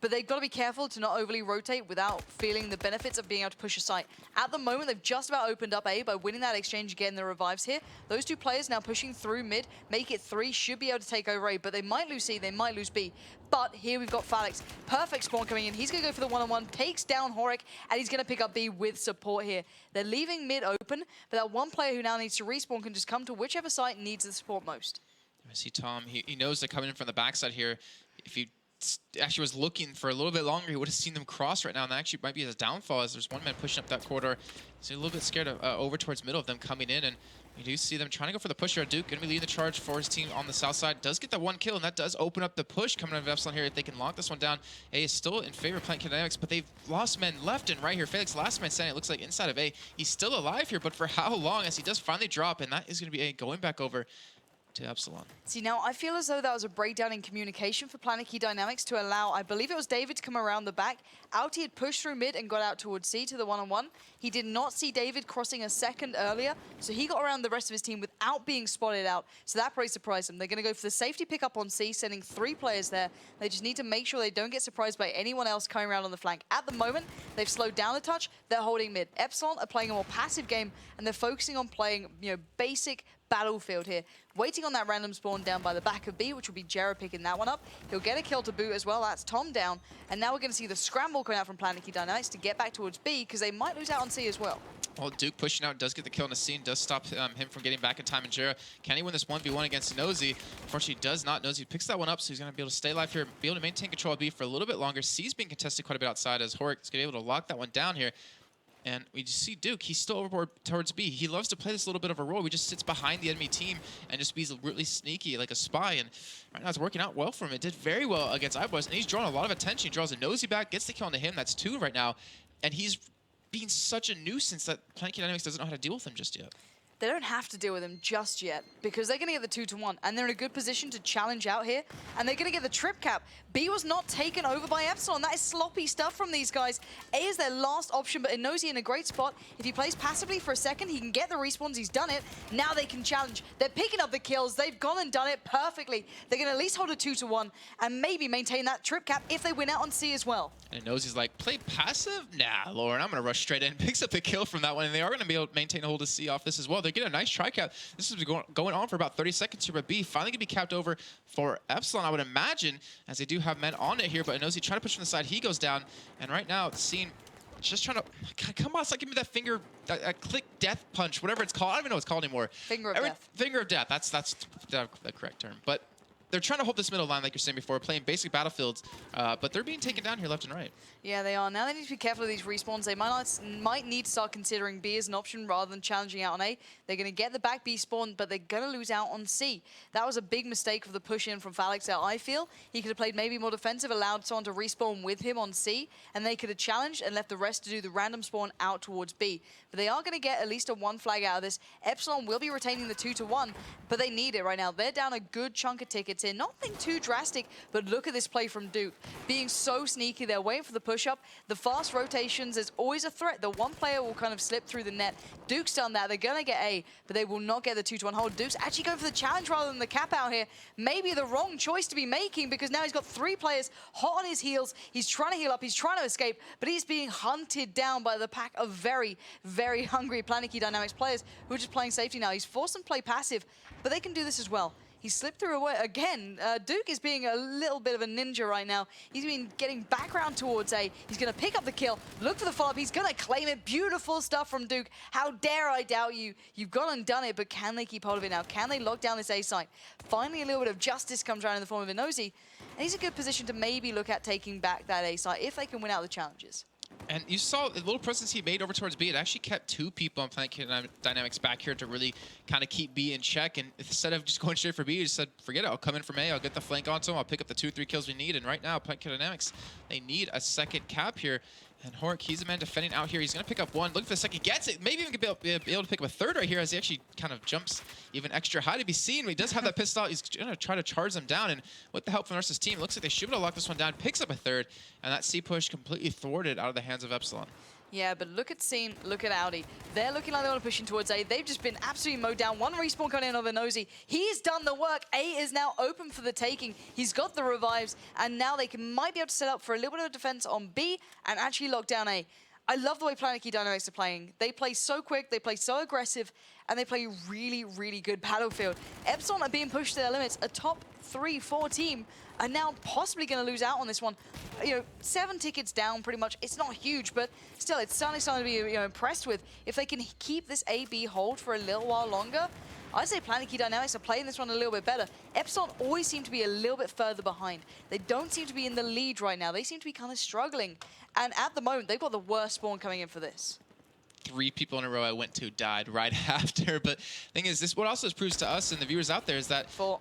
But they've got to be careful to not overly rotate without feeling the benefits of being able to push a site. At the moment, they've just about opened up A by winning that exchange, getting the revives here. Those 2 players now pushing through mid, make it 3, should be able to take over A, but they might lose C, they might lose B. But here we've got Falix. Perfect spawn coming in. He's going to go for the one-on-one, takes down Horek, and he's going to pick up B with support here. They're leaving mid open, but that one player who now needs to respawn can just come to whichever site needs the support most. I see Tom, he knows they're coming in from the backside here. If you actually was looking for a little bit longer, he would have seen them cross right now, and that actually might be his downfall as there's one man pushing up that corridor. So he's a little bit scared of over towards middle of them coming in, and we do see them trying to go for the push here. Duke going to be leading the charge for his team on the south side. Does get that 1 kill, and that does open up the push coming out of Epsilon here. If they can lock this one down, A is still in favor of Planetkey Dynamics, but they've lost men left and right here. Felix, last man standing, it looks like inside of A. He's still alive here, but for how long, as he does finally drop, and that is going to be A going back over to Epsilon. See, now I feel as though that was a breakdown in communication for Planetkey Dynamics to allow, I believe it was David, to come around the back. Outie had pushed through mid and got out towards C to the one-on-one. He did not see David crossing a second earlier, so he got around the rest of his team without being spotted out. So that probably surprised them. They're going to go for the safety pickup on C, sending 3 players there. They just need to make sure they don't get surprised by anyone else coming around on the flank. At the moment, they've slowed down a touch. They're holding mid. Epsilon are playing a more passive game, and they're focusing on playing, basic Battlefield here. Waiting on that random spawn down by the back of B, which will be Jera picking that one up. He'll get a kill to boot as well. That's Tom down. And now we're going to see the scramble going out from Planetkey Dynamics to get back towards B, because they might lose out on C as well. Well, Duke pushing out, does get the kill in the scene, does stop him from getting back in time. And Jera, can he win this 1v1 against Nosy? Unfortunately, he does not. Nosy picks that one up, so he's going to be able to stay alive here, be able to maintain control of B for a little bit longer. C's being contested quite a bit outside, as Horek is going to be able to lock that one down here. And we just see Duke, he's still overboard towards B. He loves to play this little bit of a role. He just sits behind the enemy team and just be really sneaky, like a spy. And right now it's working out well for him. It did very well against Eyeboys, and he's drawing a lot of attention. He draws a Nosy back, gets the kill onto him. That's 2 right now. And he's being such a nuisance that Planetkey Dynamics doesn't know how to deal with him just yet. They don't have to deal with him just yet, because they're going to get the 2-1, and they're in a good position to challenge out here, and they're going to get the trip cap. B was not taken over by Epsilon. That is sloppy stuff from these guys. A is their last option, but Inosi in a great spot. If he plays passively for a second, he can get the respawns. He's done it. Now they can challenge. They're picking up the kills. They've gone and done it perfectly. They're going to at least hold a 2-1 and maybe maintain that trip cap if they win out on C as well. And Inosi's like, play passive? Nah, Lauren, I'm going to rush straight in. Picks up the kill from that one, and they are going to be able to maintain a hold of C off this as well. They're getting a nice try cap. This has been going on for about 30 seconds here, but B finally going to be capped over for Epsilon, I would imagine, as they do have men on it here, but Inosi trying to push from the side. He goes down, and right now it's seen just trying to, God, come on, it's like give me that finger, that click death punch, whatever it's called. I don't even know what it's called anymore. Finger of death. Finger of death, that's the correct term. But they're trying to hold this middle line, like you're saying before, playing basic Battlefields, but they're being taken down here left and right. Yeah, they are. Now they need to be careful of these respawns. They might need to start considering B as an option rather than challenging out on A. They're going to get the back B spawn, but they're going to lose out on C. That was a big mistake for the push-in from Falix there, I feel. He could have played maybe more defensive, allowed someone to respawn with him on C, and they could have challenged and left the rest to do the random spawn out towards B. But they are going to get at least a 1 flag out of this. Epsilon will be retaining the 2-1, but they need it right now. They're down a good chunk of tickets here. Nothing too drastic, but look at this play from Duke. Being so sneaky, they're waiting for the push-up. The fast rotations, there's always a threat. The one player will kind of slip through the net. Duke's done that. They're going to get A, but they will not get the 2-1 hold. Duke's actually going for the challenge rather than the cap out here. Maybe the wrong choice to be making, because now he's got 3 players hot on his heels. He's trying to heal up. He's trying to escape, but he's being hunted down by the pack of very, very hungry Planetkey Dynamics players who are just playing safety now. He's forced them to play passive, but they can do this as well. He slipped through away again. Duke is being a little bit of a ninja right now. He's been getting back around towards A. He's going to pick up the kill, look for the follow-up. He's going to claim it. Beautiful stuff from Duke. How dare I doubt you? You've gone and done it, but can they keep hold of it now? Can they lock down this A site? Finally, a little bit of justice comes around in the form of Inozi, and he's in a good position to maybe look at taking back that A site if they can win out the challenges. And you saw the little presence he made over towards B. It actually kept 2 people on Planetkey Dynamics back here to really kind of keep B in check. And instead of just going straight for B, he just said, forget it. I'll come in from A. I'll get the flank onto him. I'll pick up the 2-3 kills we need. And right now, Planetkey Dynamics, they need a second cap here. And Hork, he's the man defending out here. He's going to pick up 1. Look for the second. Gets it. Maybe even be able to pick up a 3rd right here as he actually kind of jumps even extra high to be seen. But he does have that pistol out. He's going to try to charge them down. And with the help from the rest of his team, it looks like they should be able to lock this one down. Picks up a 3rd. And that C push completely thwarted out of the hands of Epsilon. Yeah, but look at Scene, look at Audi. They're looking like they want to push in towards A. They've just been absolutely mowed down. 1 respawn coming in over Nosy. He's done the work. A is now open for the taking. He's got the revives, and now they might be able to set up for a little bit of defense on B and actually lock down A. I love the way Planetkey Dynamics are playing. They play so quick, they play so aggressive, and they play really, really good Battlefield. Epsilon are being pushed to their limits. A top 3-4 team are now possibly going to lose out on this one. 7 tickets down pretty much. It's not huge, but still, it's certainly something to be impressed with. If they can keep this A-B hold for a little while longer, I'd say Planetkey Dynamics are playing this one a little bit better. Epsilon always seem to be a little bit further behind. They don't seem to be in the lead right now. They seem to be kind of struggling. And at the moment, they've got the worst spawn coming in for this. 3 people in a row I went to died right after. But thing is, this what also proves to us and the viewers out there is that... 4.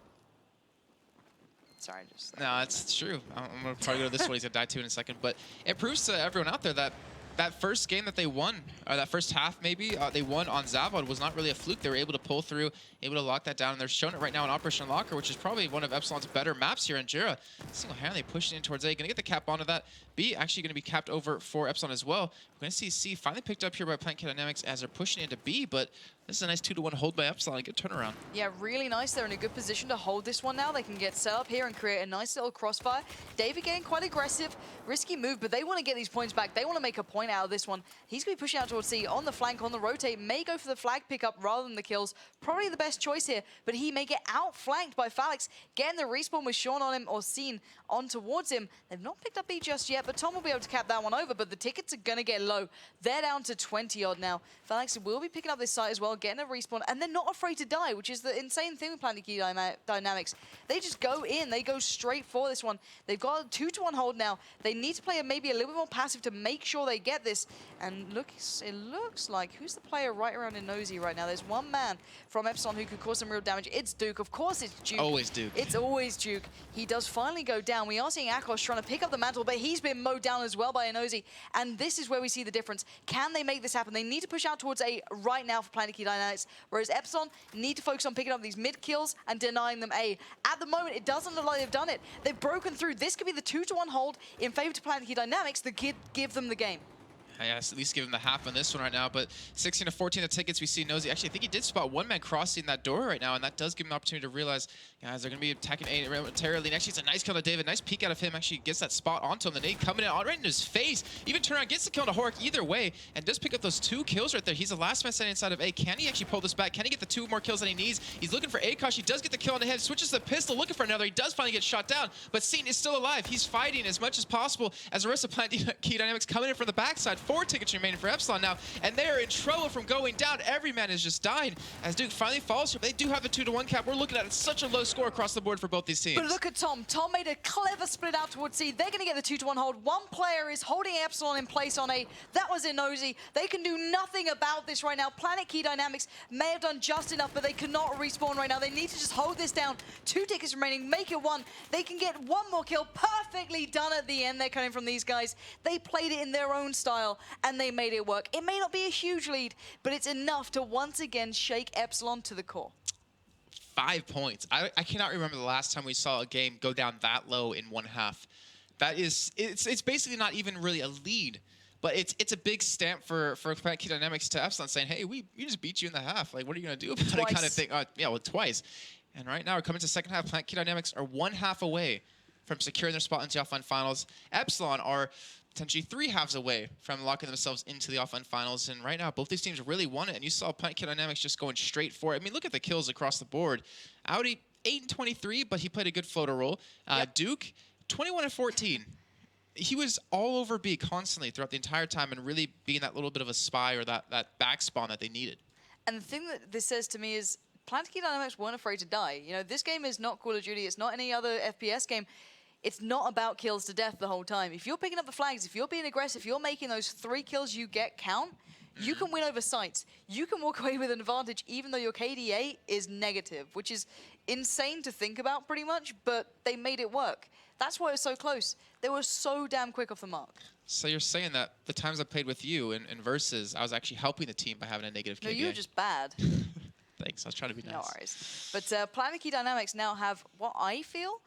Sorry, just... No, it's true. I'm going to probably go to this one. He's going to die to in a second. But it proves to everyone out there that that first game that they won, or that first half maybe, they won on Zavod was not really a fluke. They were able to pull through, able to lock that down, and they're showing it right now in Operation Locker, which is probably one of Epsilon's better maps here in Jira. Single-handedly pushing in towards A, going to get the cap onto that. B actually going to be capped over for Epsilon as well. We're going to see C finally picked up here by Planetkey Dynamics as they're pushing into B, but this is a nice 2-1 hold by Epsilon. A good turnaround. Yeah, really nice. They're in a good position to hold this one now. They can get set up here and create a nice little crossfire. David getting quite aggressive. Risky move, but they want to get these points back. They want to make a point out of this one. He's going to be pushing out towards C on the flank, on the rotate. May go for the flag pickup rather than the kills. Probably the best choice here, but he may get outflanked by Falix. Getting the respawn with Sean on him or seen on towards him. They've not picked up B just yet, but Tom will be able to cap that one over, but the tickets are going to get low. They're down to 20-odd now. Falix will be picking up this site as well, getting a respawn, and they're not afraid to die, which is the insane thing with Planetkey Dynamics. They just go in. They go straight for this one. They've got a 2-1 hold now. They need to play maybe a little bit more passive to make sure they get this. And look, it looks like, who's the player right around in Nosy right now? There's one man from Epsilon who could cause some real damage. It's Duke. Of course it's Duke. Always Duke. It's always Duke. He does finally go down. We are seeing Akos trying to pick up the mantle, but he's been mowed down as well by Inozi. And this is where we see the difference. Can they make this happen? They need to push out towards A right now for Planetkey Dynamics, whereas Epsilon need to focus on picking up these mid kills and denying them A. At the moment, it doesn't look like they've done it. They've broken through. This could be the 2-1 hold in favor to Planetkey Dynamics that give them the game. Yes, at least give him the half on this one right now. But 16 to 14, the tickets we see Nosy. Actually, I think he did spot one man crossing that door right now, and that does give him an opportunity to realize, guys, they're going to be attacking A momentarily. And actually, it's a nice kill to David. Nice peek out of him. Actually gets that spot onto him. The nade coming in right in his face. Even turn around, gets the kill to Hork either way, and does pick up those 2 kills right there. He's the last man standing inside of A. Can he actually pull this back? Can he get the 2 more kills that he needs? He's looking for Akash. He does get the kill on the head. Switches the pistol, looking for another. He does finally get shot down, but Seton is still alive. He's fighting as much as possible as the rest of Planetkey Dynamics coming in from the backside. 4 tickets remaining for Epsilon now, and they are in trouble from going down. Every man has just died as Duke finally falls. They do have a 2-1 cap. We're looking at such a low score across the board for both these teams. But look at Tom. Tom made a clever split out towards C. They're going to get the 2-1 hold. One player is holding Epsilon in place on A. That was Inozi. They can do nothing about this right now. Planetkey Dynamics may have done just enough, but they cannot respawn right now. They need to just hold this down. 2 tickets remaining. Make it 1. They can get 1 more kill. Perfectly done at the end. They're coming from these guys. They played it in their own style, and they made it work. It may not be a huge lead, but it's enough to once again shake Epsilon to the core. 5 points. I cannot remember the last time we saw a game go down that low in one half. That is, it's basically not even really a lead, but it's a big stamp for Planetkey Dynamics to Epsilon saying, hey, we just beat you in the half. Like, what are you gonna do about it? Kind of thing. Yeah, well, twice. And right now we're coming to second half. Planetkey Dynamics are 1 half away from securing their spot into the offline finals. Epsilon are potentially 3 halves away from locking themselves into the offline finals. And right now, both these teams really want it. And you saw Planetkey Dynamics just going straight for it. I mean, look at the kills across the board. Audi, 8 and 23, but he played a good floater role. Duke, 21 and 14. He was all over B constantly throughout the entire time and really being that little bit of a spy or that back spawn that they needed. And the thing that this says to me is Planetkey Dynamics weren't afraid to die. You know, this game is not Call of Duty. It's not any other FPS game. It's not about kills to death the whole time. If you're picking up the flags, if you're being aggressive, if you're making those 3 kills you get count, you can win over sites. You can walk away with an advantage even though your KDA is negative, which is insane to think about pretty much, but they made it work. That's why it was so close. They were so damn quick off the mark. So you're saying that the times I played with you in Versus, I was actually helping the team by having a negative KDA? No, you were just bad. Thanks, I was trying to be nice. No worries. But Planetkey Dynamics now have what I feel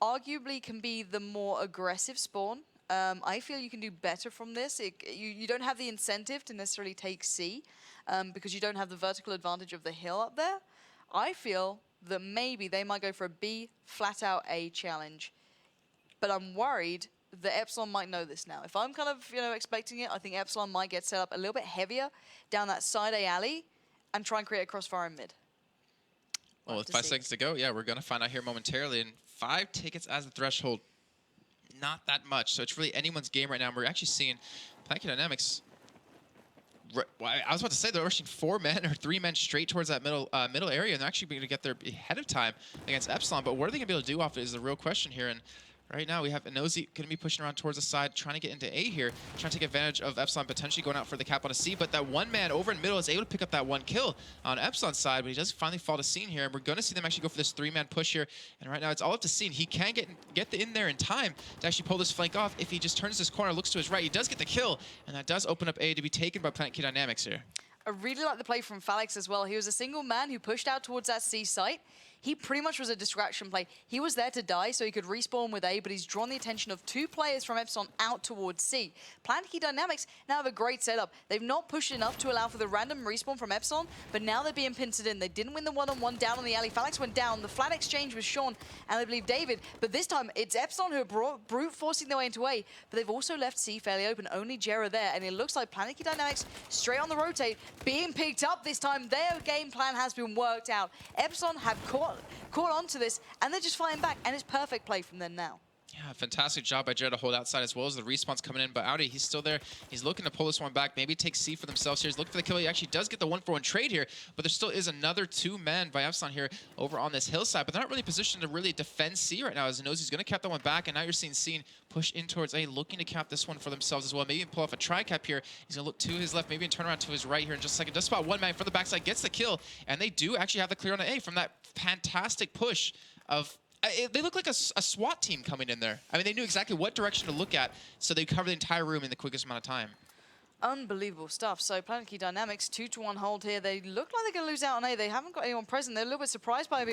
arguably can be the more aggressive spawn. I feel you can do better from this. You don't have the incentive to necessarily take C because you don't have the vertical advantage of the hill up there. I feel that maybe they might go for a B flat out A challenge. But I'm worried that Epsilon might know this now. If I'm kind of expecting it, I think Epsilon might get set up a little bit heavier down that side A alley and try and create a crossfire in mid. Well, with 5 seconds to go, yeah, we're going to find out here momentarily. And 5 tickets as the threshold, not that much. So it's really anyone's game right now. And we're actually seeing Planetkey Dynamics. I was about to say they're rushing 4 men or 3 men straight towards that middle area, and they're actually going to get there ahead of time against Epsilon. But what are they going to be able to do off it is the real question here. And right now we have Inozi going to be pushing around towards the side, trying to get into A here, trying to take advantage of Epsilon potentially going out for the cap on a C. But that one man over in middle is able to pick up that 1 kill on Epsilon's side, but he does finally fall to scene here. And we're going to see them actually go for this 3-man push here. And right now it's all up to scene. He can get in there in time to actually pull this flank off. If he just turns this corner, looks to his right, he does get the kill. And that does open up A to be taken by Planetkey Dynamics here. I really like the play from Phalix as well. He was a single man who pushed out towards that C site. He pretty much was a distraction play. He was there to die so he could respawn with A, but he's drawn the attention of 2 players from Epsilon out towards C. Planetkey Dynamics now have a great setup. They've not pushed enough to allow for the random respawn from Epsilon, but now they're being pincered in. They didn't win the one-on-one down on the alley. Phalix went down. The flat exchange was Sean and I believe David, but this time it's Epsilon who are brute forcing their way into A, but they've also left C fairly open. Only Jera there, and it looks like Planetkey Dynamics straight on the rotate, being picked up this time. Their game plan has been worked out. Epsilon have caught on to this, and they're just flying back, and it's perfect play from them now. Yeah, fantastic job by Jared to hold outside as well as the respawn's coming in. But Audi, he's still there. He's looking to pull this one back, maybe take C for themselves here. He's looking for the kill. He actually does get the 1-for-1 trade here, but there still is another 2 men by Epsilon here over on this hillside. But they're not really positioned to really defend C right now, as he knows he's going to cap that one back. And now you're seeing Scene push in towards A, looking to cap this one for themselves as well. Maybe pull off a tri-cap here. He's going to look to his left, maybe turn around to his right here in just a second. Just about 1 man from the backside gets the kill, and they do actually have the clear on an A from that fantastic push of... They look like a SWAT team coming in there. I mean, they knew exactly what direction to look at, so they covered the entire room in the quickest amount of time. Unbelievable stuff. So Planetkey Dynamics, 2-1 hold here. They look like they're going to lose out on A. They haven't got anyone present. They're a little bit surprised by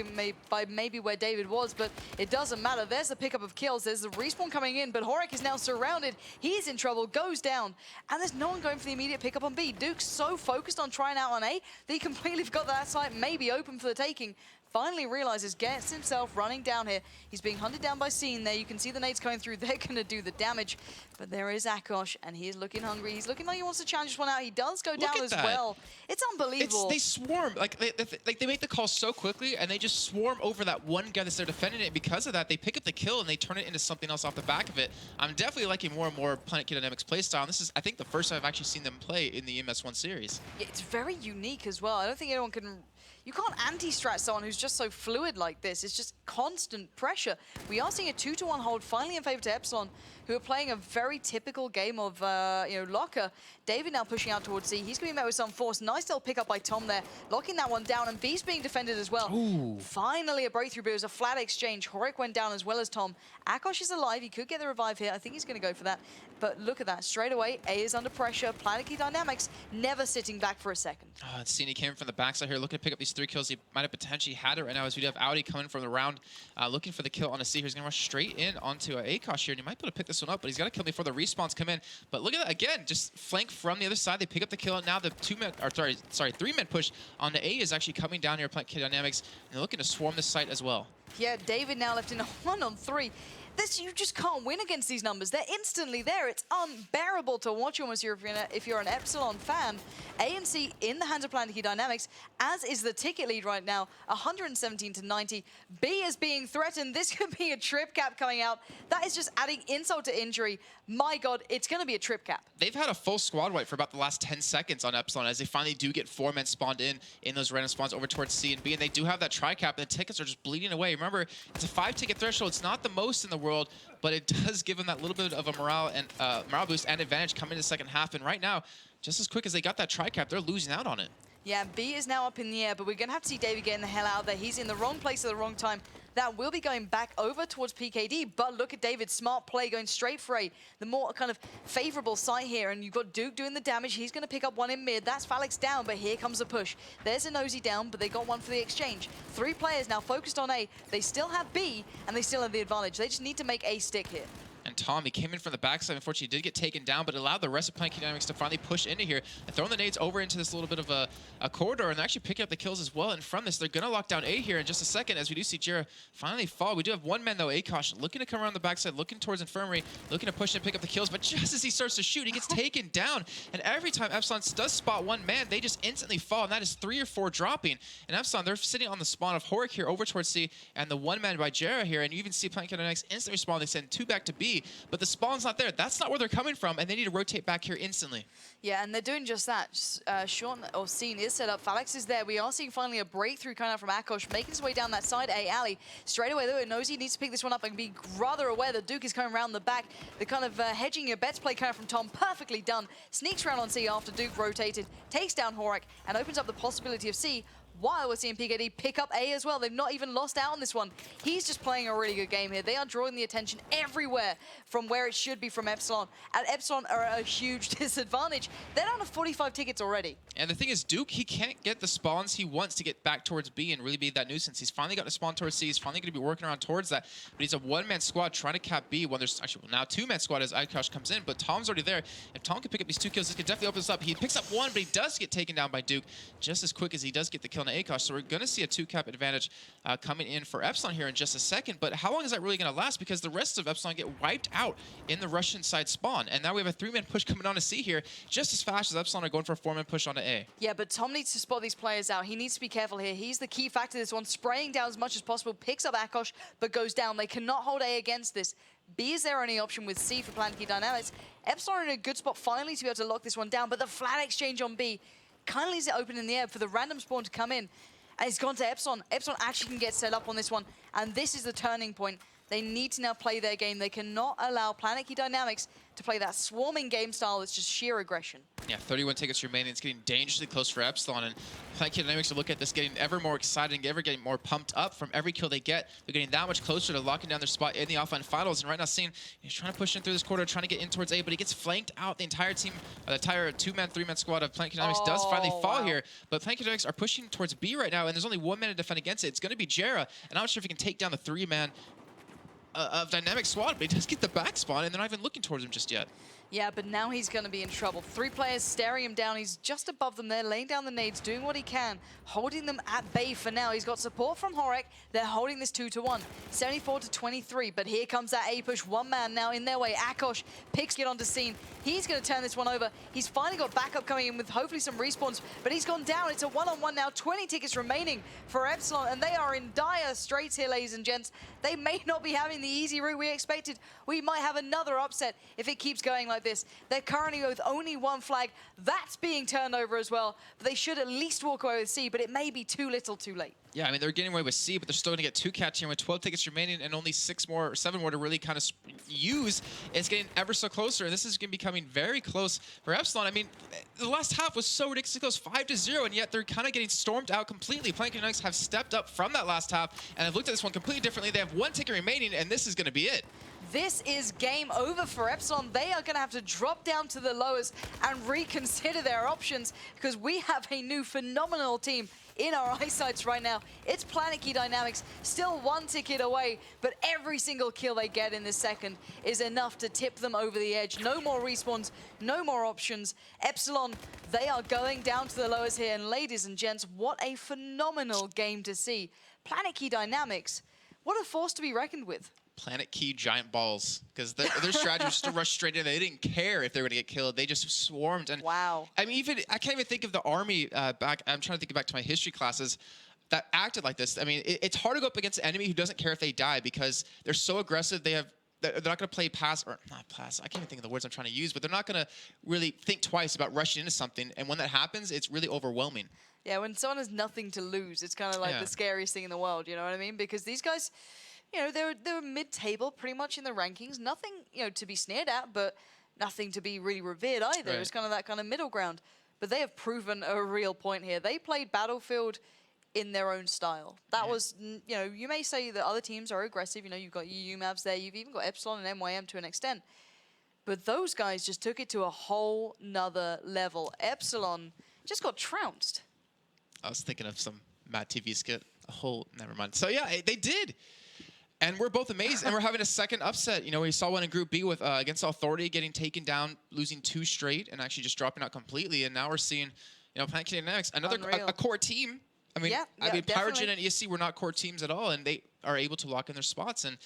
maybe where David was, but it doesn't matter. There's the pickup of kills. There's the respawn coming in, but Horek is now surrounded. He's in trouble, goes down, and there's no one going for the immediate pickup on B. Duke's so focused on trying out on A that he completely forgot that site may be open for the taking. Finally realizes, gets himself running down here. He's being hunted down by Scene there. You can see the nades coming through. They're going to do the damage. But there is Akosh, and he is looking hungry. He's looking like he wants to challenge this one out. He does go down as well. It's unbelievable. They swarm. Like they make the call so quickly, and they just swarm over that one guy that's there defending it. Because of that, they pick up the kill, and they turn it into something else off the back of it. I'm definitely liking more and more Planetkey Dynamics playstyle. And this is, I think, the first time I've actually seen them play in the EMS 1 series. Yeah, it's very unique as well. I don't think anyone can... You can't anti-strat someone who's just so fluid like this. It's just constant pressure. We are seeing a 2-1 hold finally in favor to Epsilon, who are playing a very typical game of locker. David now pushing out towards C. He's going to be met with some force. Nice little pick up by Tom there, locking that one down, and B's being defended as well. Ooh. Finally a breakthrough, but it was a flat exchange. Horek went down as well as Tom. Akosh is alive. He could get the revive here. I think he's going to go for that. But look at that. Straight away, A is under pressure. Planetkey Dynamics never sitting back for a second. Cine came from the backside here, looking to pick up these his 3 kills, he might have potentially had it right now, as we do have Audi coming from the round, looking for the kill on a C. He's going to rush straight in onto Akash here, and he might be able to pick this one up, but he's got to kill before the respawns come in. But look at that, again, just flank from the other side. They pick up the kill, and now the 3-man push on the A is actually coming down here, Planetkey Dynamics, and they're looking to swarm this site as well. Yeah, David now left in a 1-on-3. You just can't win against these numbers. They're instantly there. It's unbearable to watch almost if you're an Epsilon fan. A and C in the hands of Planetkey Dynamics, as is the ticket lead right now, 117 to 90. B is being threatened. This could be a trip cap coming out. That is just adding insult to injury. My God, it's going to be a trip cap. They've had a full squad wipe for about the last 10 seconds on Epsilon, as they finally do get 4 men spawned in those random spawns over towards C and B, and they do have that tri-cap, and the tickets are just bleeding away. Remember, it's a 5-ticket threshold. It's not the most in the world, but it does give them that little bit of a morale boost and advantage coming in the second half. And right now, just as quick as they got that tri-cap, they're losing out on it. Yeah, B is now up in the air, but we're going to have to see David getting the hell out of there. He's in the wrong place at the wrong time. That will be going back over towards PKD, but look at David's smart play going straight for A, the more kind of favorable site here, and you've got Duke doing the damage. He's going to pick up one in mid. That's Phalix down, but here comes the push. There's a Nosy down, but they got one for the exchange. 3 players now focused on A. They still have B, and they still have the advantage. They just need to make A stick here. And Tom, he came in from the backside. Unfortunately, he did get taken down, but allowed the rest of Planetkey Dynamics to finally push into here and throwing the nades over into this little bit of a corridor and actually picking up the kills as well. And from this, they're going to lock down A here in just a second, as we do see Jera finally fall. We do have 1 man, though, Akash, looking to come around the backside, looking towards Infirmary, looking to push and pick up the kills. But just as he starts to shoot, he gets taken down. And every time Epsilon does spot 1 man, they just instantly fall. And that is 3 or 4 dropping. And Epsilon, they're sitting on the spawn of Horik here over towards C, and the 1 man by Jera here. And you even see Planetkey Dynamics instantly spawn. They send 2 back to B, but the spawn not there. That's not where they're coming from, and they need to rotate back here instantly. Yeah, and they're doing just that. Sean, or Scene is set up. Phalix is there. We are seeing finally a breakthrough coming out from Akash, making his way down that side A alley. Straight away, though, Nosy needs to pick this one up and be rather aware that Duke is coming around the back. The kind of hedging your bets play coming out from Tom, perfectly done. Sneaks around on C after Duke rotated, takes down Horik, and opens up the possibility of C, while we're seeing PKD pick up A as well. They've not even lost out on this one. He's just playing a really good game here. They are drawing the attention everywhere from where it should be from Epsilon. And Epsilon are at a huge disadvantage. They're down to 45 tickets already. And the thing is, Duke, he can't get the spawns he wants to get back towards B and really be that nuisance. He's finally got to spawn towards C. He's finally going to be working around towards that. But he's a 1-man squad trying to cap B when there's actually now 2-man squad as Akash comes in. But Tom's already there. If Tom can pick up these 2 kills, this could definitely open this up. He picks up 1, but he does get taken down by Duke just as quick as he does get the kill on Akash. So we're going to see a 2-cap advantage coming in for Epsilon here in just a second. But how long is that really going to last? Because the rest of Epsilon get wiped out in the Russian side spawn. And now we have a 3-man push coming on to C here just as fast as Epsilon are going for a 4-man push onto A. Yeah, but Tom needs to spot these players out. He needs to be careful here. He's the key factor this one, spraying down as much as possible, picks up Akash, but goes down. They cannot hold A against this. B is their only option with C for Planetkey Dynamics. Epsilon are in a good spot finally to be able to lock this one down, but the flat exchange on B kind of leaves it open in the air for the random spawn to come in. And it's gone to Epsilon. Epsilon actually can get set up on this one, and this is the turning point. They need to now play their game. They cannot allow Planetkey Dynamics to play that swarming game style that's just sheer aggression. Yeah, 31 tickets remaining. It's getting dangerously close for Epsilon, and Planetkey Dynamics will look at this getting ever more exciting, ever getting more pumped up from every kill they get. They're getting that much closer to locking down their spot in the offline finals, and right now seeing he's trying to push in through this corridor, trying to get in towards A, but he gets flanked out. The entire team, the entire 2-man, 3-man squad of Planetkey Dynamics does finally fall here, but Planetkey Dynamics are pushing towards B right now, and there's only 1 man to defend against it. It's going to be Jera, and I'm not sure if he can take down the 3-man of Dynamic squad, but he does get the back spawn, and they're not even looking towards him just yet. Yeah, but now he's going to be in trouble. 3 players staring him down. He's just above them there, laying down the nades, doing what he can, holding them at bay for now. He's got support from Horik. They're holding this 2-1, 74 to 23. But here comes that A push. 1 man now in their way. Akash picks it onto Scene. He's going to turn this one over. He's finally got backup coming in with hopefully some respawns, but he's gone down. It's a 1-on-1 now. 20 tickets remaining for Epsilon, and they are in dire straits here, ladies and gents. They may not be having the easy route we expected. We might have another upset if it keeps going like this. They're currently with only 1 flag. That's being turned over as well. But they should at least walk away with C, but it may be too little too late. Yeah, I mean, they're getting away with C, but they're still going to get 2 cats here with 12 tickets remaining and only 6 more or 7 more to really kind of use. It's getting ever so closer, and this is going to be becoming very close for Epsilon. I mean, the last half was so ridiculously close, 5-0, and yet they're kind of getting stormed out completely. Planetkey Dynamics have stepped up from that last half, and have looked at this one completely differently. They have 1 ticket remaining, and this is going to be it. this is game over for Epsilon. They are going to have to drop down to the lowest and reconsider their options because we have a new phenomenal team in our eyesights right now. It's Planetkey Dynamics, still 1 ticket away, but every single kill they get in this second is enough to tip them over the edge. No more respawns, no more options. Epsilon, they are going down to the lowest here, and ladies and gents, what a phenomenal game to see. Planetkey Dynamics, what a force to be reckoned with. Planetkey giant balls, because their strategy was to rush straight in. They didn't care if they were going to get killed. They just swarmed. And wow. I mean, I can't even think of the army back. I'm trying to think back to my history classes that acted like this. I mean, it's hard to go up against an enemy who doesn't care if they die because they're so aggressive. They're not going to play pass, or not pass. I can't even think of the words I'm trying to use, but they're not going to really think twice about rushing into something. And when that happens, it's really overwhelming. Yeah, when someone has nothing to lose, it's kind of like the scariest thing in the world. You know what I mean? Because these guys, you know, they were mid-table pretty much in the rankings. Nothing, you know, to be sneered at, but nothing to be really revered either. Right. It's kind of that kind of middle ground. But they have proven a real point here. They played Battlefield in their own style. That was, you know, you may say that other teams are aggressive. You know, you've got UMAVs there. You've even got Epsilon and MYM to an extent. But those guys just took it to a whole nother level. Epsilon just got trounced. I was thinking of some Matt TV skit. Never mind. So yeah, they did. And we're both amazed, and we're having a second upset. You know, we saw one in Group B with against Authority getting taken down, losing 2 straight, and actually just dropping out completely. And now we're seeing, you know, Planetkey Dynamics, another a core team. I mean, Pyrogen and ESC were not core teams at all, and they are able to lock in their spots. And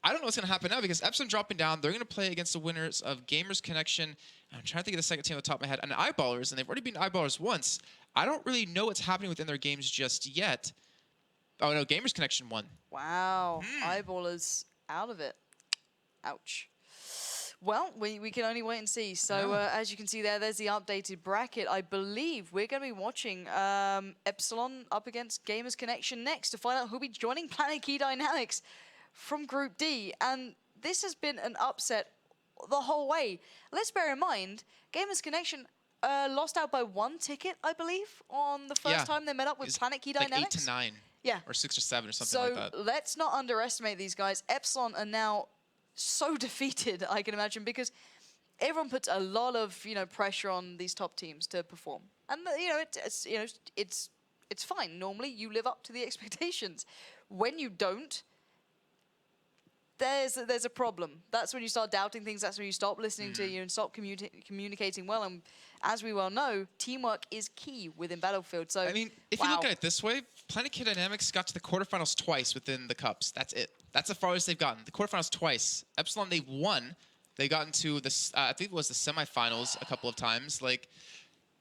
I don't know what's going to happen now because Epsilon dropping down. They're going to play against the winners of Gamers Connection. I'm trying to think of the second team on the top of my head, and Eyeballers, and they've already beaten Eyeballers once. I don't really know what's happening within their games just yet. Oh, no, Gamers Connection won. Wow. Eyeballers out of it. Ouch. Well, we can only wait and see. So, as you can see there's the updated bracket. I believe we're going to be watching Epsilon up against Gamers Connection next to find out who'll be joining Planetkey Dynamics from Group D. And this has been an upset the whole way. Let's bear in mind, Gamers Connection lost out by 1 ticket, I believe, on the first time they met up with Planetkey Dynamics. Like 8 to 9. Yeah. Or 6 or 7 or something like that. So let's not underestimate these guys. Epsilon are now so defeated, I can imagine, because everyone puts a lot of, you know, pressure on these top teams to perform. And, you know, it's fine. Normally, you live up to the expectations. When you don't, there's a problem. That's when you start doubting things. That's when you stop listening to you and stop communicating well. And as we well know, teamwork is key within Battlefield. So I mean, if you look at it this way, Planetkey Dynamics got to the quarterfinals twice within the cups. That's it. That's the farthest they've gotten. The quarterfinals twice. Epsilon, they've won. They got into this. I think it was the semifinals a couple of times. Like,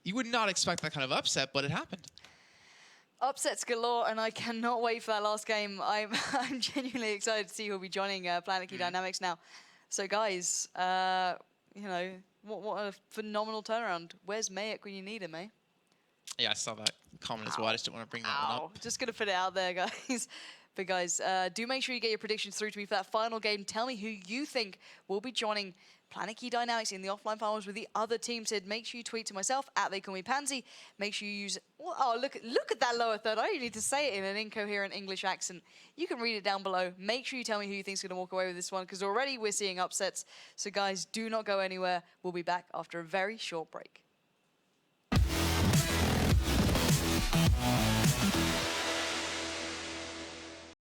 you would not expect that kind of upset, but it happened. Upsets galore, and I cannot wait for that last game. I'm genuinely excited to see who'll be joining Planetkey Dynamics now. So, guys, you know, what a phenomenal turnaround. Where's Mayak when you need him, eh? Yeah, I saw that comment as well. I just didn't want to bring that one up. Just going to put it out there, guys. But, guys, do make sure you get your predictions through to me for that final game. Tell me who you think will be joining Planetkey Dynamics in the offline finals with the other team. Said, make sure you tweet to myself at @TheyCallMePansy. Make sure you use. Oh, look at that lower third. I don't need to say it in an incoherent English accent. You can read it down below. Make sure you tell me who you think is going to walk away with this one, because already we're seeing upsets. So, guys, do not go anywhere. We'll be back after a very short break.